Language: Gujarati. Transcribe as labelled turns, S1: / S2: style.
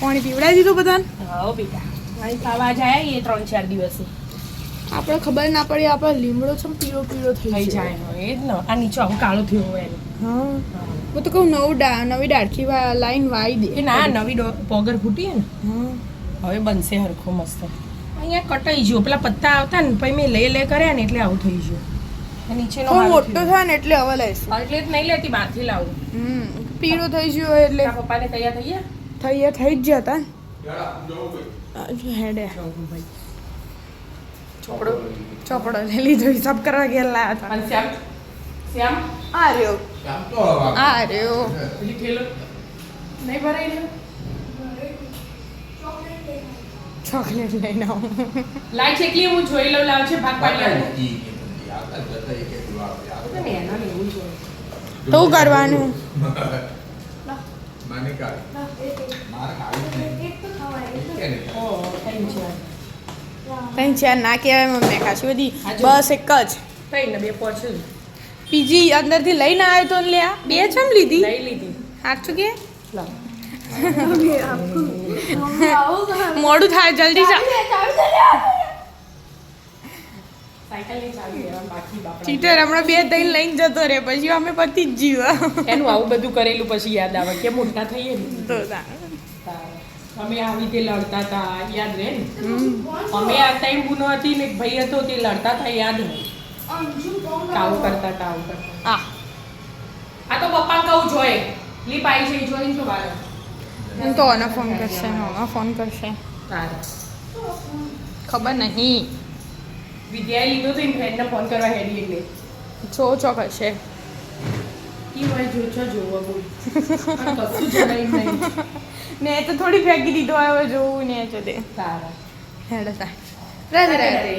S1: પાણી પીવડાવી દીધું બધાને?
S2: હા બેટા પાણી ખાવા જાય એ 3-4 દિવસે
S1: આપણે ખબર ના પડી આપણે લીમડો છે ને પીળો પીળો
S2: થઈ
S1: થઈ
S2: જાય એ જ ને આ નીચે આવું કાળો થયો હોય એનો
S1: હા હું તો કહું નવી ડાળખી લાઈન વાઈ દે
S2: એ ના નવી પોગર ફૂટી ને
S1: હા
S2: હવે બનશે હરખો મસ્ત અહીંયા કટાઈ ગયો પેલા પત્તા આવતા ને પછી મેં લે કર્યા ને એટલે આવું થઈ ગયું નીચેનો
S1: થોડો
S2: હાલ
S1: મોટો
S2: થયો.
S1: થાય ને એટલે હવે લઈશું.
S2: એટલે જ નહીં લેતી બહારથી લાવું
S1: પીળો થઈ ગયો હોય એટલે
S2: તારા પપ્પાને તૈયાર થઈ
S1: થઈ જ જતા ને હેડે
S2: ભાઈ
S1: ચોપડો લઈ લીધો હિસાબ કરવા ગયા લાયા હતા.
S2: અને શ્યામ શ્યામ
S1: આ રહ્યો
S2: પેલી થેલો નહીં ભરાઈ રહ્યો
S1: ચોકલેટ લઈને આવું.
S2: લાઈટ એકલી હું જોઈ લઉં લાવ છે ભાગ પાડી આવું એના લેવું જોઈએ
S1: તો કરવાનું કઈ ચાર ના કહેવાય મમ્મી ખાસી બધી બસ એક જ
S2: કઈ ને બે પહોંચ્યું
S1: પીજી અંદરથી લઈને આવ્યો તો લે બે ચમ લીધી
S2: લઈ લીધી
S1: સાચું કે
S2: લાવ
S1: મોડું થાય જલ્દી જા
S2: સાયકલ ની ચાવી લેવા બાકી બાપડા
S1: ચીટર હમણાં બે દહીં લઈને જતો રે પછી અમે પતી જ જીવા
S2: એનું આવું બધું કરેલું પછી યાદ આવે કે મોટા થઈએ ને
S1: તો
S2: અમે આવી રીતે લડતા હતા યાદ રહે ને અમે આ ટાઈમ ગુનો હતી ને એક ભાઈ હતો તે લડતા હતા યાદ હોય આવું કરતા હતા આવું કરતા
S1: આ
S2: આ તો પપ્પા કહું જોઈ લીપ આવી છે જોઈને તો બાર
S1: હું તો આને ફોન કરશે મામા ફોન કરશે
S2: તારા
S1: ખબર નહીં
S2: વિદ્યાએ લીધો તો એની ફ્રેન્ડને ફોન કરવા હેડી એટલે
S1: ચો કરશે
S2: ઈ હોય જો જોવા બોલ કશું જણાય નહીં
S1: ને તો થોડી ફેંકી દીધો હવે જોવું ને છે તે
S2: તારા
S1: હેડ રાધે રાધે.